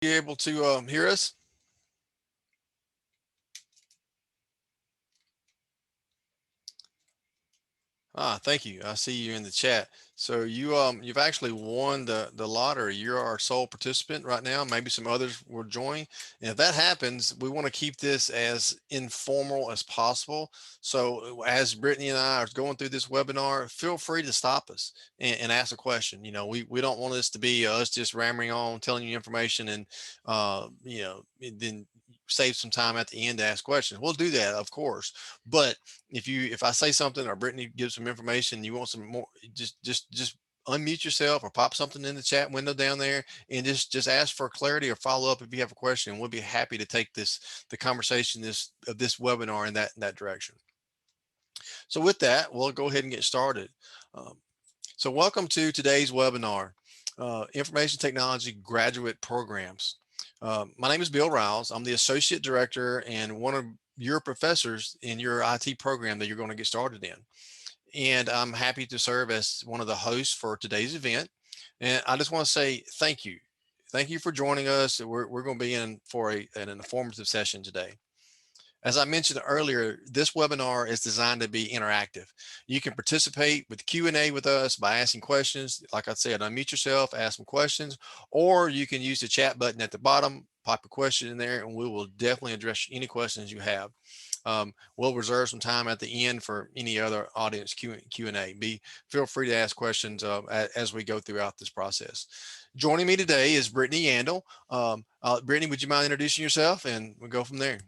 You able to hear us? Thank you. I see you in the chat. So you've actually won the lottery. You're our sole participant right now. Maybe some others will join. And if that happens, we want to keep this as informal as possible. So as Brittany and I are going through this webinar, feel free to stop us and ask a question. We don't want this to be us just rammering on, telling you information, and then save some time at the end to ask questions. We'll do that, of course, but if I say something or Brittany gives some information, you want some more, just unmute yourself or pop something in the chat window down there and just ask for clarity or follow up if you have a question. We'll be happy to take the conversation this webinar in that direction. So with that, we'll go ahead and get started. Um, so welcome to today's webinar, Information Technology Graduate Programs. My name is Bill Riles. I'm the Associate Director and one of your professors in your IT program that you're going to get started in. And I'm happy to serve as one of the hosts for today's event. And I just want to say thank you. Thank you for joining us. We're going to be in for an informative session today. As I mentioned earlier, this webinar is designed to be interactive. You can participate with Q&A with us by asking questions. Like I said, unmute yourself, ask some questions, or you can use the chat button at the bottom, pop a question in there, and we will definitely address any questions you have. We'll reserve some time at the end for any other audience Q&A. Feel free to ask questions as we go throughout this process. Joining me today is Brittany Yandel. Brittany, would you mind introducing yourself, and we'll go from there.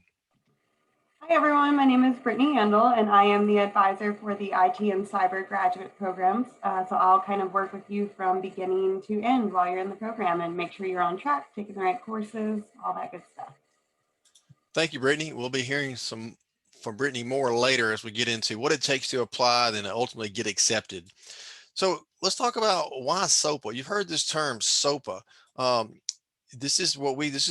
Hi everyone, my name is Brittany Yandel and I am the advisor for the IT and Cyber graduate programs. So I'll kind of work with you from beginning to end while you're in the program and make sure you're on track, taking the right courses, all that good stuff. Thank you, Brittany. We'll be hearing some from Brittany more later as we get into what it takes to apply, then ultimately get accepted. So let's talk about why SOPA. You've heard this term SOPA. Um, this is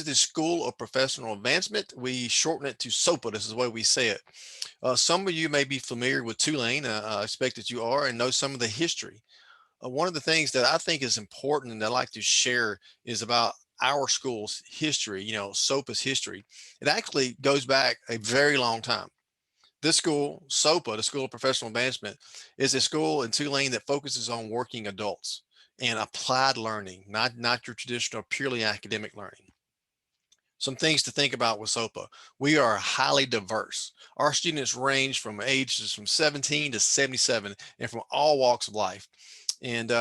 the School of Professional Advancement. We shorten it to SOPA. This is the way we say it. Some of you may be familiar with Tulane. I expect that you are and know some of the history. One of the things that I think is important and I like to share is about our school's history, SOPA's history. It actually goes back a very long time. This school, SOPA, the School of Professional Advancement, is a school in Tulane that focuses on working adults and applied learning, not your traditional purely academic learning. Some things to think about with SOPA. We are highly diverse. Our students range from ages from 17 to 77 and from all walks of life. And,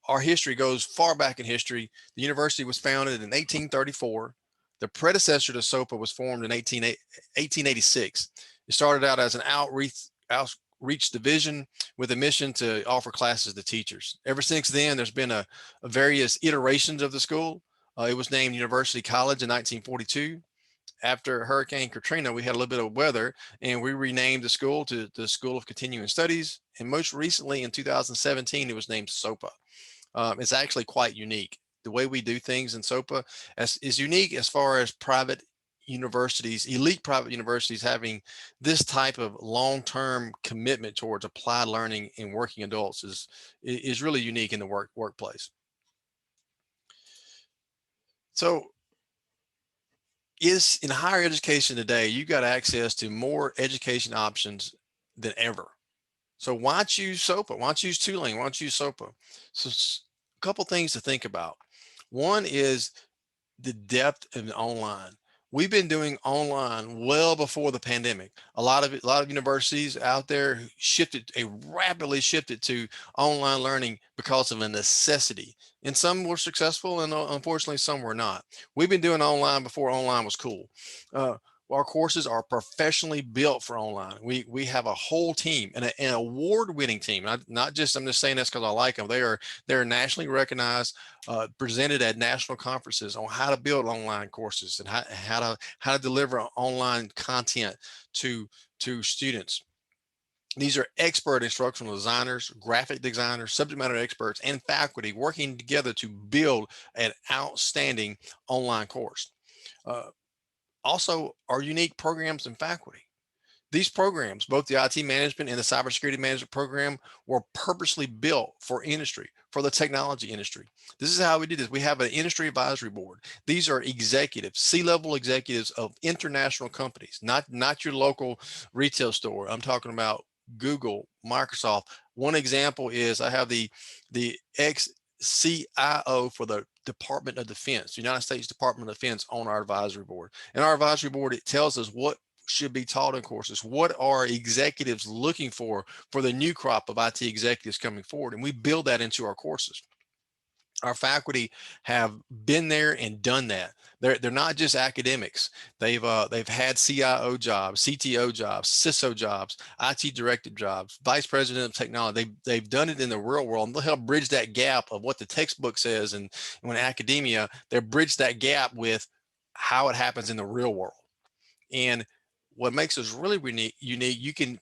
our history goes far back in history. The university was founded in 1834. The predecessor to SOPA was formed in 1886. It started out as an outreach division with a mission to offer classes to teachers. Ever since then, there's been a various iterations of the school. It was named University College in 1942. After Hurricane Katrina, we had a little bit of weather and we renamed the school to the School of Continuing Studies. And most recently in 2017, it was named SOPA. It's actually quite unique. The way we do things in SOPA is unique as far as private universities, elite private universities having this type of long-term commitment towards applied learning in working adults is really unique in the workplace. So in higher education today, you've got access to more education options than ever. So why choose SOPA? Why choose Tulane? Why choose SOPA? So a couple things to think about. One is the depth of online. We've been doing online well before the pandemic. A lot of universities out there rapidly shifted to online learning because of a necessity. And some were successful, and unfortunately, some were not. We've been doing online before online was cool. Uh, our courses are professionally built for online. We have a whole team and an award-winning team. Not just I'm just saying this because I like them. They're nationally recognized, presented at national conferences on how to build online courses and how to deliver online content to students. These are expert instructional designers, graphic designers, subject matter experts, and faculty working together to build an outstanding online course. Uh, Also, our unique programs and faculty. These programs, both the IT management and the cybersecurity management program, were purposely built for industry, for the technology industry. This is how we do this. We have an industry advisory board. These are executives, C-level executives of international companies, not your local retail store. I'm talking about Google, Microsoft. One example is I have the ex CIO for the Department of Defense, United States Department of Defense, on our advisory board. And our advisory board, it tells us what should be taught in courses. What are executives looking for the new crop of IT executives coming forward? And we build that into our courses. Our faculty have been there and done that. They're not just academics. They've had CIO jobs, CTO jobs, CISO jobs, IT director jobs, vice president of technology. They've done it in the real world, and they'll help bridge that gap of what the textbook says, and when academia, they bridge that gap with how it happens in the real world. And what makes us really unique, you can,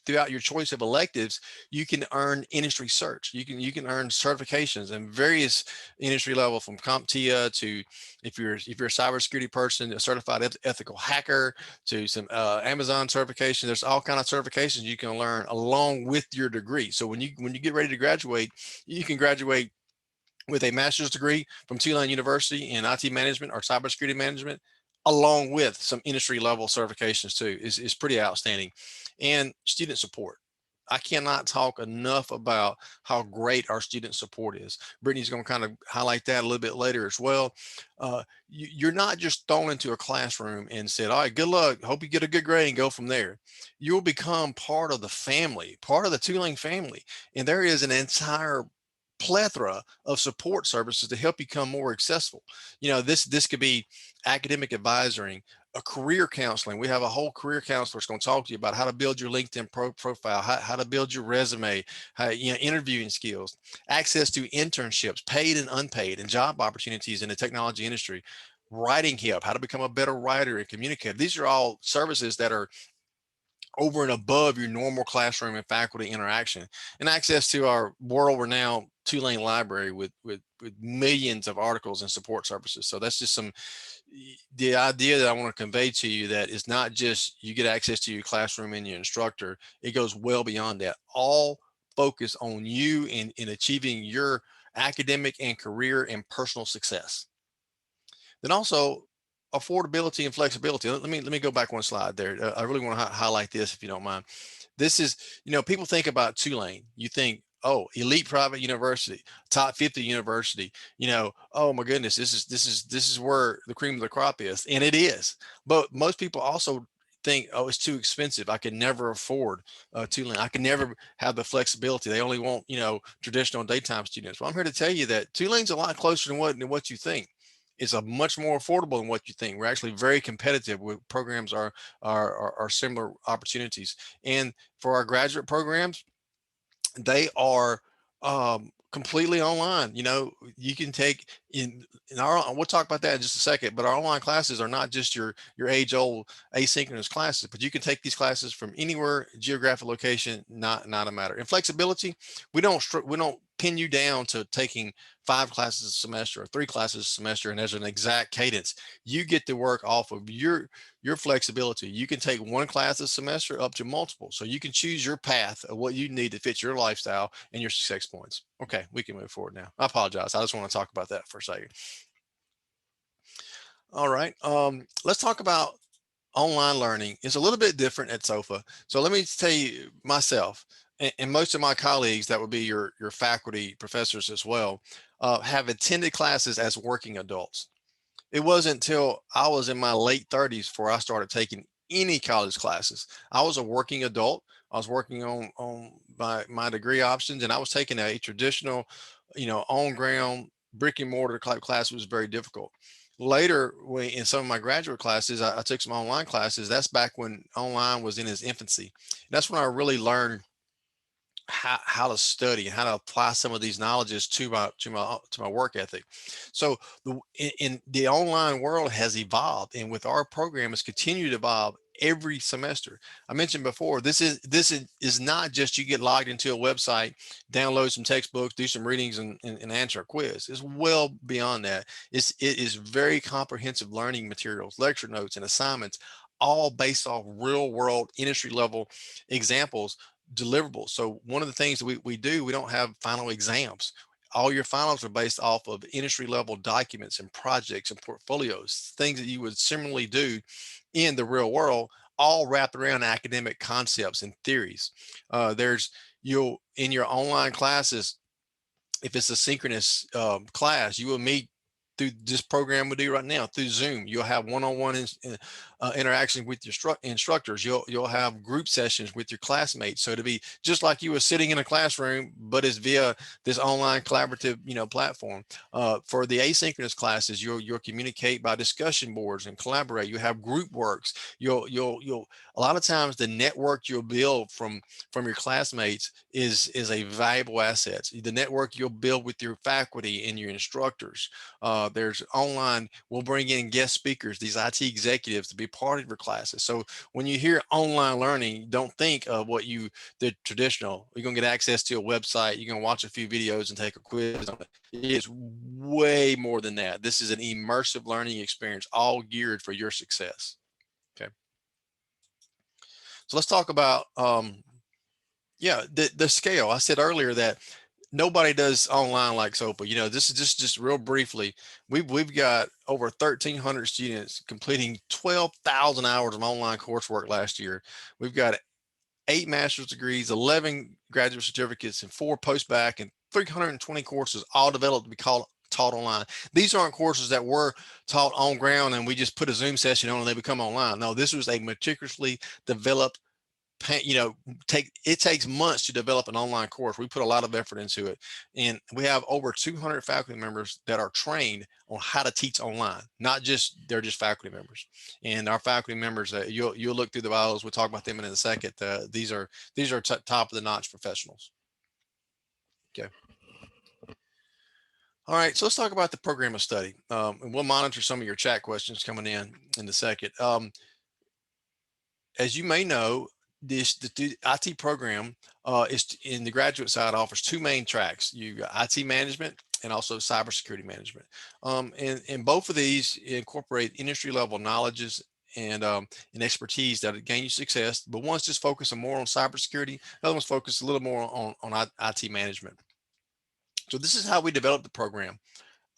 throughout your choice of electives, you can earn industry certs. You can earn certifications in various industry level, from CompTIA to, if you're a cybersecurity person, a certified ethical hacker, to some Amazon certification. There's all kind of certifications you can learn along with your degree. So when you get ready to graduate, you can graduate with a master's degree from Tulane University in IT management or cybersecurity management, along with some industry level certifications too, is pretty outstanding. And student support. I cannot talk enough about how great our student support is. Brittany's going to kind of highlight that a little bit later as well. You're not just thrown into a classroom and said, all right, good luck, hope you get a good grade and go from there. You'll become part of the family, part of the Tulane family. And there is an entire plethora of support services to help you become more successful. This could be academic advisory, a career counseling. We have a whole career counselor that's going to talk to you about how to build your LinkedIn profile, how to build your resume, interviewing skills, access to internships, paid and unpaid, and job opportunities in the technology industry, writing help, how to become a better writer and communicator. These are all services that are over and above your normal classroom and faculty interaction, and access to our world-renowned Tulane library with millions of articles and support services. So that's just the idea that I want to convey to you, that is not just you get access to your classroom and your instructor. It goes well beyond that. All focus on you in achieving your academic and career and personal success. Then also affordability and flexibility. Let me go back one slide there. I really want to highlight this, if you don't mind. This is, people think about Tulane. You think, oh, elite private university, top 50 university. Oh my goodness, this is where the cream of the crop is, and it is. But most people also think, oh, it's too expensive. I can never afford Tulane. I can never have the flexibility. They only want traditional daytime students. Well, I'm here to tell you that Tulane's a lot closer than what you think. It's a much more affordable than what you think. We're actually very competitive with programs are similar opportunities. And for our graduate programs, they are completely online. You can take in our, we'll talk about that in just a second, but our online classes are not just your age old asynchronous classes, but you can take these classes from anywhere, geographic location, not a matter. And flexibility, we don't pin you down to taking 5 classes a semester or 3 classes a semester, and there's an exact cadence. You get to work off of your flexibility. You can take 1 class a semester up to multiple. So you can choose your path of what you need to fit your lifestyle and your success points. Okay, we can move forward now. I apologize. I just want to talk about that for a second. All right. Let's talk about online learning. It's a little bit different at SOFA. So let me tell you myself, and most of my colleagues, that would be your faculty, professors as well, have attended classes as working adults. It wasn't until I was in my late 30s before I started taking any college classes. I was a working adult. I was working on my degree options, and I was taking a traditional, on ground brick and mortar type class. Was very difficult. Later, when in some of my graduate classes, I took some online classes. That's back when online was in its infancy. That's when I really learned how to study and how to apply some of these knowledges to my work ethic. So in the online world has evolved, and with our program, it's continued to evolve every semester. I mentioned before, this is not just you get logged into a website, download some textbooks, do some readings, and answer a quiz. It's well beyond that. It is very comprehensive learning materials, lecture notes, and assignments, all based off real world industry level examples, deliverables. So one of the things that we do, we don't have final exams. all your finals are based off of industry level documents and projects and portfolios, things that you would similarly do in the real world, all wrapped around academic concepts and theories. There's you'll in your online classes, if it's a synchronous class, you will meet through this program we do right now through Zoom. You'll have one-on-one interaction with your instructors. You'll have group sessions with your classmates. So to be just like you were sitting in a classroom, but it's via this online collaborative, platform. For the asynchronous classes, you'll communicate by discussion boards and collaborate. You have group works. You'll a lot of times the network you'll build from your classmates is a valuable asset. The network you'll build with your faculty and your instructors. There's online, we'll bring in guest speakers, these IT executives to be part of your classes. So when you hear online learning, don't think of the traditional. You're gonna get access to a website, you're gonna watch a few videos and take a quiz on it. It's way more than that. This is an immersive learning experience, all geared for your success. Okay. So let's talk about yeah, the scale. I said earlier that nobody does online like SOPA. This is just real briefly. We've got over 1,300 students completing 12,000 hours of online coursework last year. We've got 8 master's degrees, 11 graduate certificates, and 4 post-bac, and 320 courses, all developed to be taught online. These aren't courses that were taught on ground and we just put a Zoom session on and they become online. No, this was a meticulously developed, it takes months to develop an online course. We put a lot of effort into it, and we have over 200 faculty members that are trained on how to teach online. Not just they're just faculty members, and our faculty members, you'll look through the bios. We'll talk about them in a second. These are top of the notch professionals. Okay. All right, so let's talk about the program of study, and we'll monitor some of your chat questions coming in a second. As you may know, the IT program is in the graduate side offers 2 main tracks. You got IT management and also cybersecurity management. And both of these incorporate industry level knowledges and expertise that gain you success. But one's just focusing more on cybersecurity, the other one's focused a little more on IT management. So this is how we developed the program.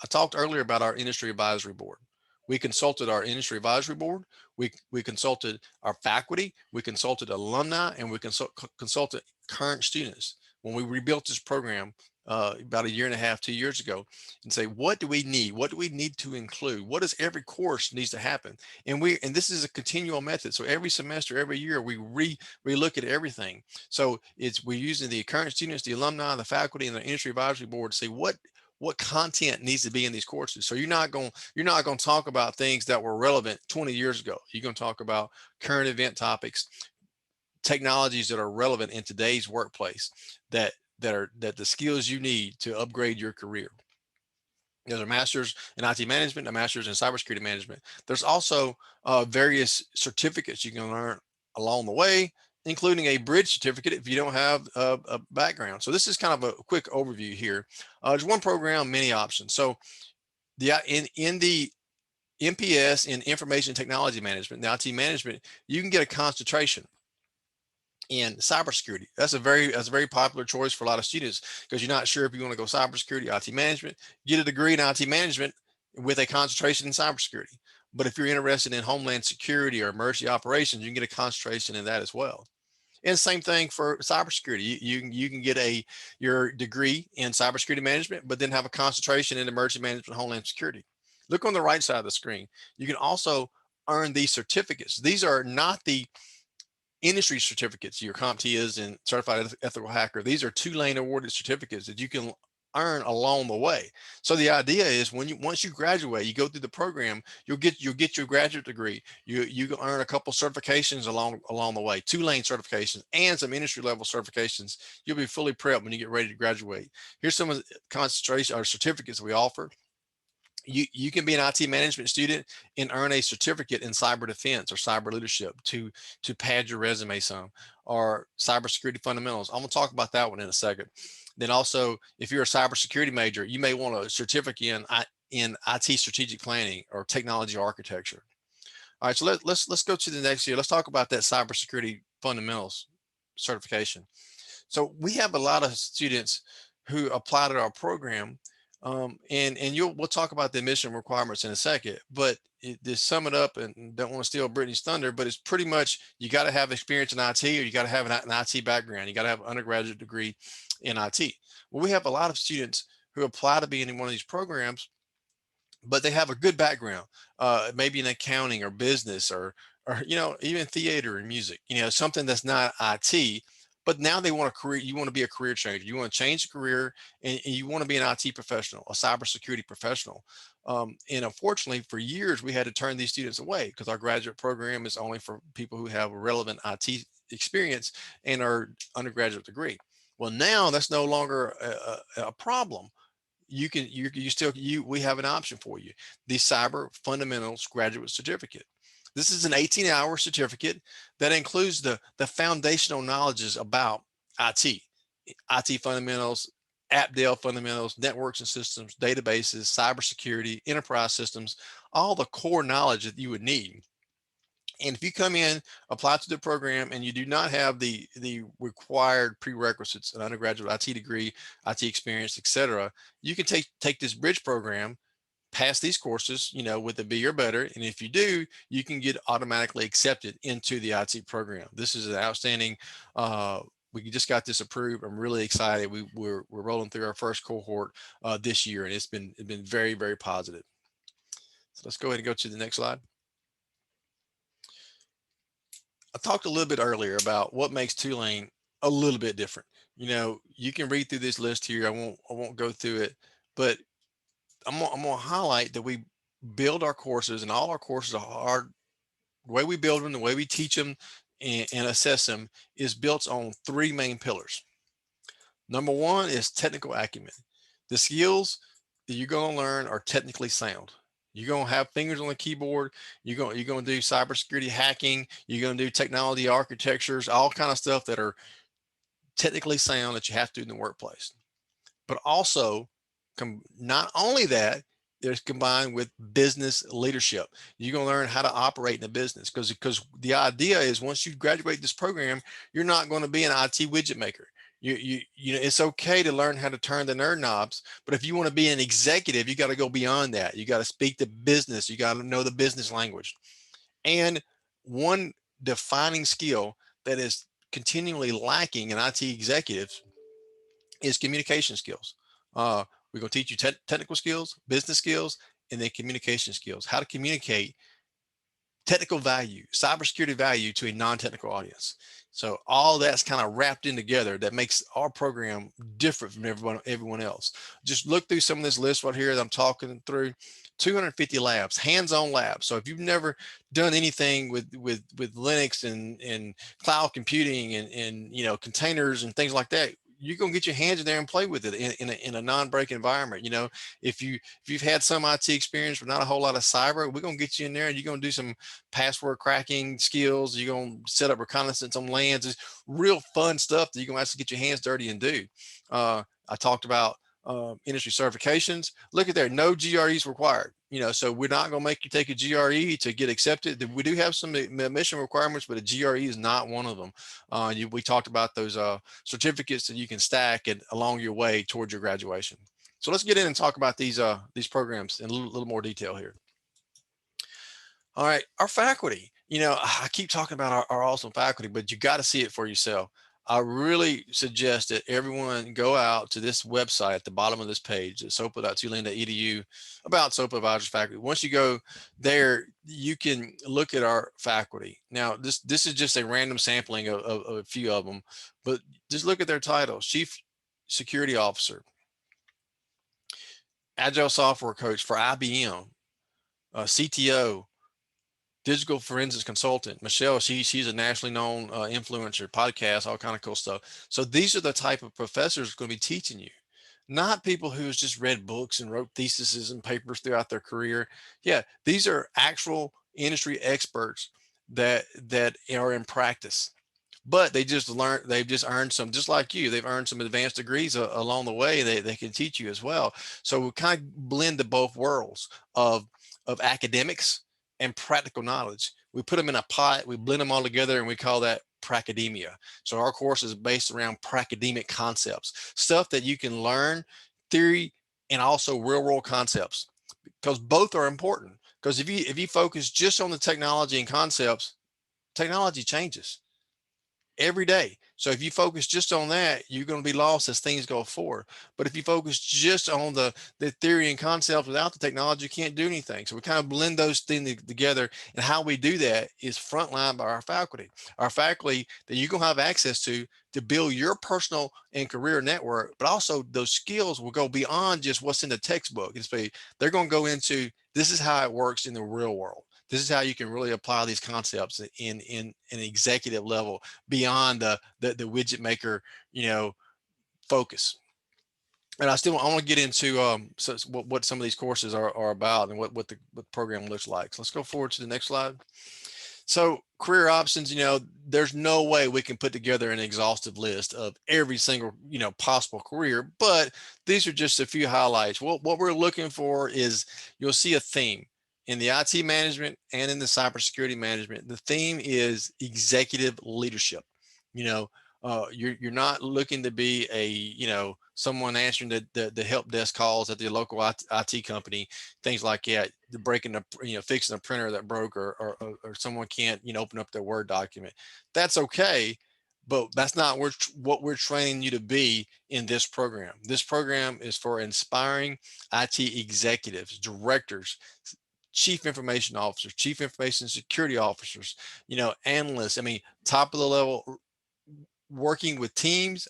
I talked earlier about our industry advisory board. We consulted our industry advisory board. We consulted our faculty. We consulted alumni, and we consulted current students when we rebuilt this program about a year and a half, 2 years ago, and say, what do we need? What do we need to include? What does every course needs to happen? And this is a continual method. So every semester, every year, we relook at everything. So we're using the current students, the alumni, the faculty, and the industry advisory board to say what content needs to be in these courses. So you're not going to talk about things that were relevant 20 years ago. You're going to talk about current event topics, technologies that are relevant in today's workplace, that the skills you need to upgrade your career. There's a master's in IT management, a master's in cybersecurity management. There's also various certificates you can learn along the way, including a bridge certificate if you don't have a background. So this is kind of a quick overview here. There's one program, many options. So in the MPS, in information technology management, the IT management, you can get a concentration in cybersecurity. That's a very popular choice for a lot of students because you're not sure if you want to go cybersecurity, IT management. Get a degree in IT management with a concentration in cybersecurity. But if you're interested in homeland security or emergency operations, you can get a concentration in that as well. And same thing for cybersecurity. You can get your degree in cybersecurity management, but then have a concentration in emergency management, homeland security. Look on the right side of the screen. You can also earn these certificates. These are not the industry certificates, your CompTIAs and certified ethical hacker. These are Tulane awarded certificates that you can earn along the way. So the idea is once you graduate, you go through the program, you'll get your graduate degree. You can earn a couple certifications along the way, Tulane certifications and some industry level certifications. You'll be fully prepped when you get ready to graduate. Here's some of the concentration or certificates we offer. You can be an IT management student and earn a certificate in cyber defense or cyber leadership to pad your resume some, or cybersecurity fundamentals. I'm going to talk about that one in a second. Then also, if you're a cybersecurity major, you may want a certificate in IT strategic planning or technology architecture. All right, so let's go to the next year. Let's talk about that cybersecurity fundamentals certification. So we have a lot of students who apply to our program. And we'll talk about the admission requirements in a second, but to sum it up, and don't want to steal Brittany's thunder, but it's pretty much you got to have experience in IT, or you got to have an IT background. You got to have an undergraduate degree in IT. Well, we have a lot of students who apply to be in one of these programs, but they have a good background, maybe in accounting or business, or even theater and music, something that's not IT. But now they want a career. You want to be a career changer. You want to change the career, and you want to be an IT professional, a cybersecurity professional. And unfortunately, for years we had to turn these students away because our graduate program is only for people who have a relevant IT experience and our undergraduate degree. Well, now that's no longer a problem. You we have an option for you, the cyber fundamentals graduate certificate. This is an 18-hour certificate that includes the foundational knowledges about it fundamentals, app dev fundamentals, networks and systems, databases, cybersecurity, enterprise systems, all the core knowledge that you would need. And if you come in, apply to the program, and you do not have the required prerequisites, an undergraduate IT degree, IT experience, etc., you can take this bridge program, pass these courses, with a B or better. And if you do, you can get automatically accepted into the IT program. This is an outstanding. We just got this approved. I'm really excited. We're rolling through our first cohort this year, and it's been very, very positive. So let's go ahead and go to the next slide. I talked a little bit earlier about what makes Tulane a little bit different. You can read through this list here. I won't go through it, but I'm gonna highlight that we build our courses, and all our courses are the way we build them, the way we teach them, and assess them is built on three main pillars. Number one is technical acumen. The skills that you're going to learn are technically sound. You're going to have fingers on the keyboard. You're going to do cybersecurity hacking. You're going to do technology architectures, all kind of stuff that are technically sound that you have to do in the workplace. But also, not only that, there's combined with business leadership. You're going to learn how to operate in a business, because the idea is once you graduate this program, you're not going to be an IT widget maker. It's okay to learn how to turn the nerd knobs, but if you want to be an executive, you got to go beyond that. You got to speak the business. You got to know the business language. And one defining skill that is continually lacking in IT executives is communication skills. We're going to teach you technical skills, business skills, and then communication skills, how to communicate technical value, cybersecurity value to a non-technical audience. So all that's kind of wrapped in together that makes our program different from everyone else. Just look through some of this list right here that I'm talking through. 250 labs, hands-on labs. So if you've never done anything with Linux and cloud computing and containers and things like that, you're gonna get your hands in there and play with it in a non-break environment. If you've had some IT experience but not a whole lot of cyber, we're gonna get you in there and you're gonna do some password cracking skills. You're gonna set up reconnaissance on lands. It's real fun stuff that you're gonna actually get your hands dirty and do. I talked about industry certifications. Look at there, no GREs required. So we're not going to make you take a GRE to get accepted. We do have some admission requirements, but a GRE is not one of them. We talked about those certificates that you can stack and along your way towards your graduation. So let's get in and talk about these programs in a little more detail here. All right, our faculty. I keep talking about our awesome faculty, but you got to see it for yourself. I really suggest that everyone go out to this website at the bottom of this page, sopa.tulane.edu, about SOPA advisors faculty. Once you go there, you can look at our faculty. Now, this is just a random sampling of a few of them, but just look at their titles: Chief Security Officer, Agile Software Coach for IBM, CTO, digital forensics consultant. Michelle, she's a nationally known influencer, podcast, all kind of cool stuff. So these are the type of professors going to be teaching you, not people who's just read books and wrote theses and papers throughout their career. Yeah, these are actual industry experts that are in practice. But they've just earned some, just like you, they've earned some advanced degrees along the way. They can teach you as well. So we kind of blend the both worlds of academics and practical knowledge. we put them in a pot, we blend them all together, and we call that pracademia. So our course is based around pracademic concepts, stuff that you can learn, theory, and also real world concepts, because both are important. Because if you focus just on the technology and concepts, technology changes every day. So if you focus just on that, you're going to be lost as things go forward. But if you focus just on the theory and concepts without the technology, you can't do anything. So we kind of blend those things together. And how we do that is frontline by our faculty that you're going to have access to build your personal and career network. But also those skills will go beyond just what's in the textbook. They're going to go into, this is how it works in the real world. This is how you can really apply these concepts in an executive level beyond the widget maker, focus. And I want to get into what some of these courses are about and what the program looks like. So let's go forward to the next slide. So career options, there's no way we can put together an exhaustive list of every single, possible career, but these are just a few highlights. What we're looking for is, you'll see a theme in the IT management and in the cybersecurity management. The theme is executive leadership. You know, you're not looking to be someone answering the help desk calls at the local IT company, things like that, the breaking the fixing a printer that broke, or someone can't open up their Word document. That's okay, but that's not what we're training you to be in this program. This program is for inspiring IT executives, directors, chief information officers, chief information security officers, analysts. I mean, top of the level, working with teams,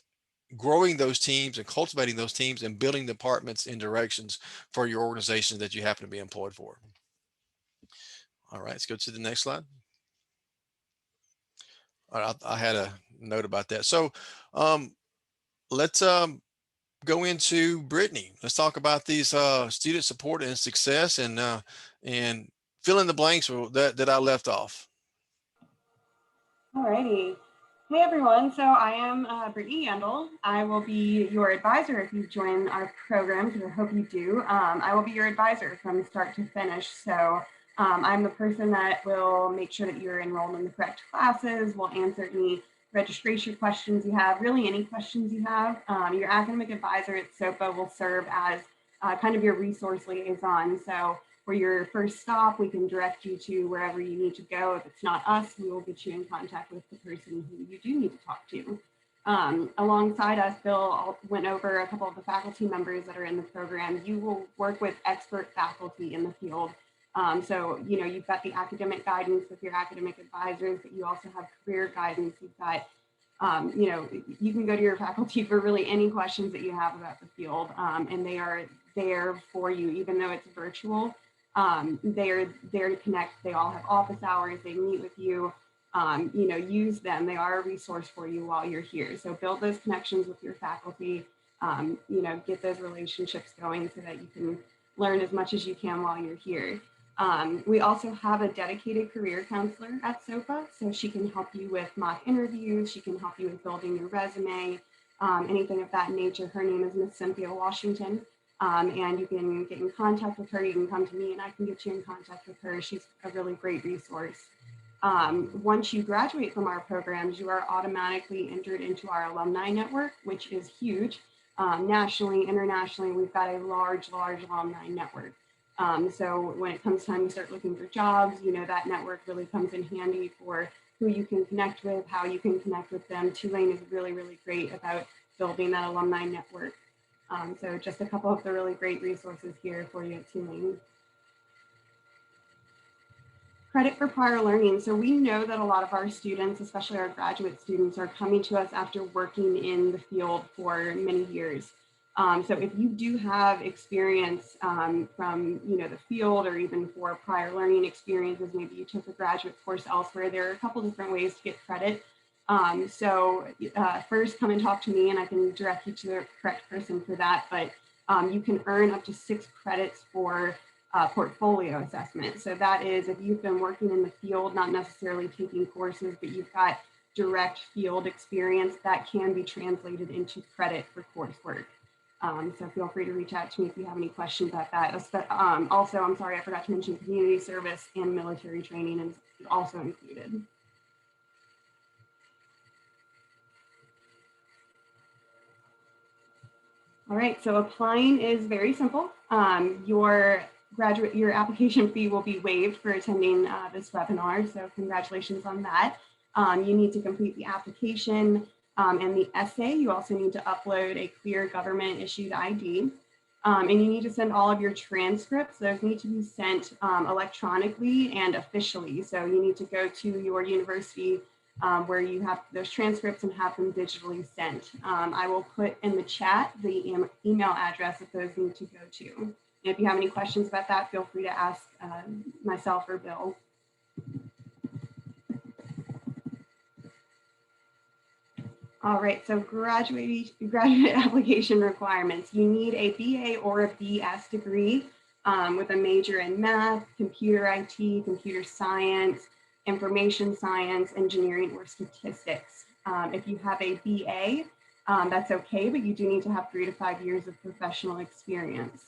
growing those teams and cultivating those teams, and building departments and directions for your organization that you happen to be employed for. All right, let's go to the next slide. All right, I had a note about that. So let's go into Brittany. Let's talk about these student support and success, and fill in the blanks that I left off. Alrighty. Hey everyone, so I am Brittany Yandel. I will be your advisor if you join our program, because I hope you do. I will be your advisor from start to finish. So I'm the person that will make sure that you're enrolled in the correct classes, will answer any registration questions you have, really any questions you have. Your academic advisor at SOPA will serve as kind of your resource liaison. So for your first stop, we can direct you to wherever you need to go. If it's not us, we will get you in contact with the person who you do need to talk to. Alongside us, Bill went over a couple of the faculty members that are in the program. You will work with expert faculty in the field. So, you've got the academic guidance with your academic advisors, but you also have career guidance. You've got you can go to your faculty for really any questions that you have about the field, and they are there for you, even though it's virtual. They're there to connect. They all have office hours. They meet with you. Use them. They are a resource for you while you're here. So build those connections with your faculty. Get those relationships going so that you can learn as much as you can while you're here. We also have a dedicated career counselor at SOPA, so she can help you with mock interviews. She can help you with building your resume, anything of that nature. Her name is Miss Cynthia Washington. And you can get in contact with her. You can come to me and I can get you in contact with her. She's a really great resource. Once you graduate from our programs, you are automatically entered into our alumni network, which is huge. Nationally, internationally, we've got a large alumni network. So when it comes time to start looking for jobs, that network really comes in handy for who you can connect with, how you can connect with them. Tulane is really great about building that alumni network. So just a couple of the really great resources here for you at Tulane. Credit for prior learning. So we know that a lot of our students, especially our graduate students, are coming to us after working in the field for many years. So if you do have experience from the field, or even for prior learning experiences, maybe you took a graduate course elsewhere, there are a couple different ways to get credit. First come and talk to me and I can direct you to the correct person for that. But you can earn up to 6 credits for portfolio assessment. So that is if you've been working in the field, not necessarily taking courses, but you've got direct field experience, that can be translated into credit for coursework. So feel free to reach out to me if you have any questions about that. Also, I'm sorry, I forgot to mention community service and military training is also included. All right, so applying is very simple. Your application fee will be waived for attending this webinar, so congratulations on that. You need to complete the application and the essay. You also need to upload a clear government issued ID. And you need to send all of your transcripts. Those need to be sent electronically and officially. So you need to go to your university where you have those transcripts and have them digitally sent. I will put in the chat the email address that those need to go to. And if you have any questions about that, feel free to ask myself or Bill. All right, so graduate application requirements. You need a BA or a BS degree with a major in math, computer IT, computer science, information science, engineering, or statistics. If you have a BA, that's okay, but you do need to have 3 to 5 years of professional experience.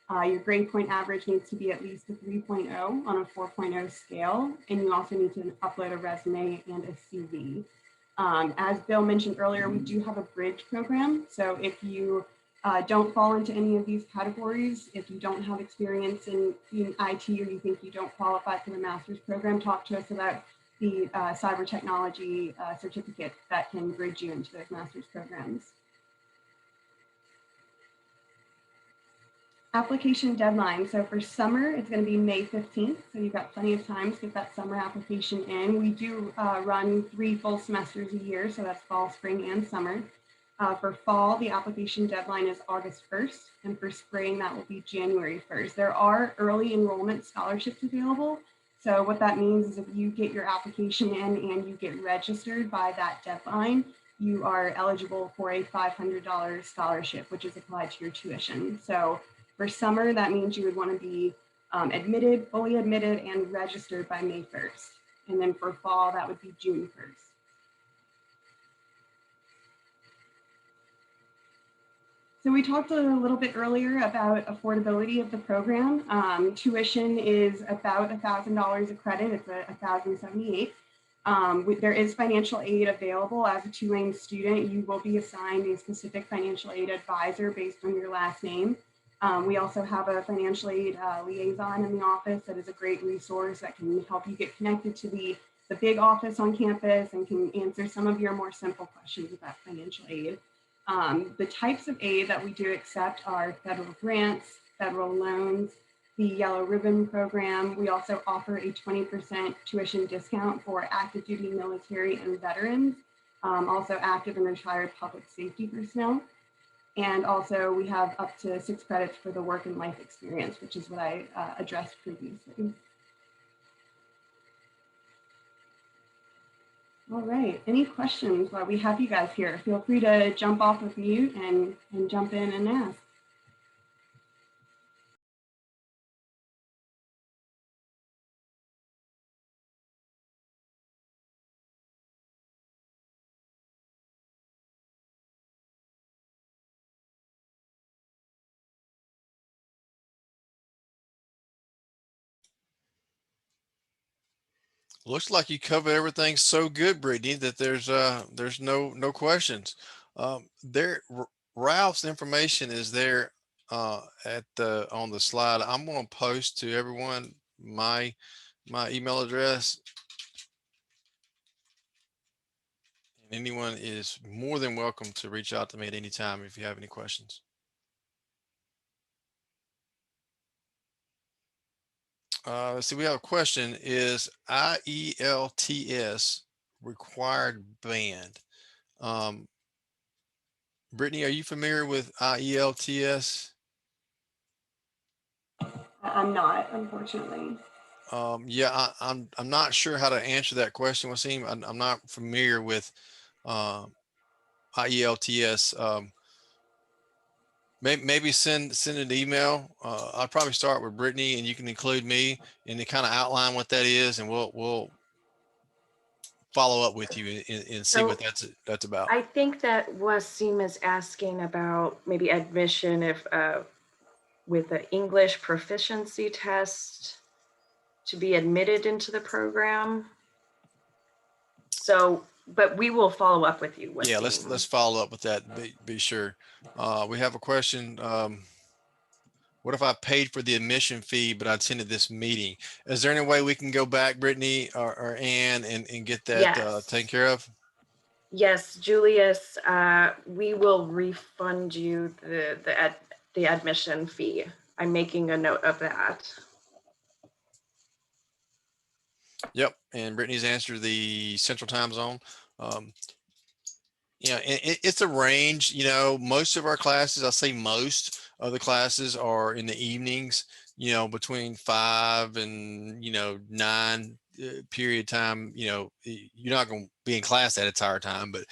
Your grade point average needs to be at least a 3.0 on a 4.0 scale, and you also need to upload a resume and a CV. As Bill mentioned earlier, we do have a bridge program. So if you don't fall into any of these categories, if you don't have experience in IT or you think you don't qualify for the master's program, talk to us about the cyber technology certificate that can bridge you into those master's programs. Application deadline. So for summer, it's going to be May 15th. So you've got plenty of time to get that summer application in. We do run 3 full semesters a year. So that's fall, spring, and summer. For fall, the application deadline is August 1st. And for spring, that will be January 1st. There are early enrollment scholarships available. So what that means is if you get your application in and you get registered by that deadline, you are eligible for a $500 scholarship, which is applied to your tuition. So for summer, that means you would want to be admitted, fully admitted, and registered by May 1st. And then for fall, that would be June 1st. So we talked a little bit earlier about affordability of the program. Tuition is about $1,000 a credit. It's $1,078. There is financial aid available. As a Tulane student, you will be assigned a specific financial aid advisor based on your last name. We also have a financial aid liaison in the office that is a great resource that can help you get connected to the big office on campus and can answer some of your more simple questions about financial aid. The types of aid that we do accept are federal grants, federal loans, the Yellow Ribbon program. We also offer a 20% tuition discount for active duty military and veterans, also active and retired public safety personnel. And also we have up to 6 credits for the work and life experience, which is what I addressed previously. All right, any questions while we have you guys here? Feel free to jump off of mute and jump in and ask. Looks like you covered everything so good, Brittany, that there's no questions. Ralph's information is there at the on the slide. I'm going to post to everyone my email address. And anyone is more than welcome to reach out to me at any time if you have any questions. Let's see, we have a question. Is IELTS required band? Brittany, are you familiar with IELTS? I'm not, unfortunately. Yeah, I'm not sure how to answer that question, Wasim. I'm not familiar with IELTS. Maybe send an email. I'll probably start with Brittany, and you can include me and to kind of outline what that is, and we'll follow up with you and see what So that's about. I think that Wasim is asking about maybe admission if with the English proficiency test to be admitted into the program. So, but we will follow up with you, Yeah, Wasim. let's follow up with that. Be sure. We have a question. What if I paid for the admission fee, but I attended this meeting? Is there any way we can go back, Brittany or Ann, and get that taken Yes. care of? Yes, Julius, we will refund you the admission fee. I'm making a note of that. Yep. And Brittany's answered the Central Time Zone. Um, it's a range. Most of our classes, I say most of the classes are in the evenings. Between 5 and 9 period time. You're not going to be in class that entire time, but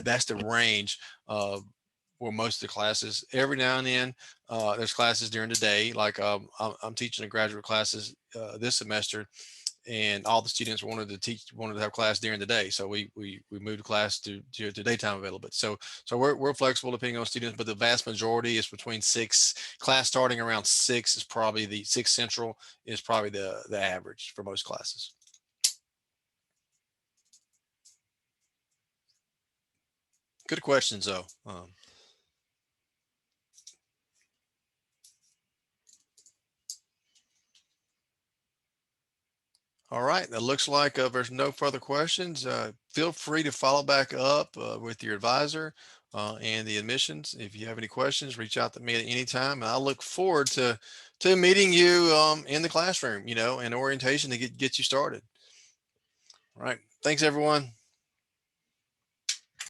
that's the range. For most of the classes, every now and then there's classes during the day. Like I'm teaching a graduate classes this semester, and all the students wanted to have class during the day, so we moved the class to daytime available. So we're flexible depending on students, but the vast majority is between 6. Class starting around 6 is probably the 6 central is probably the average for most classes. Good questions though. All right, that looks like there's no further questions. Feel free to follow back up with your advisor and the admissions. If you have any questions, reach out to me at any time, and I look forward to meeting you in the classroom, and orientation to get you started. All right, thanks everyone.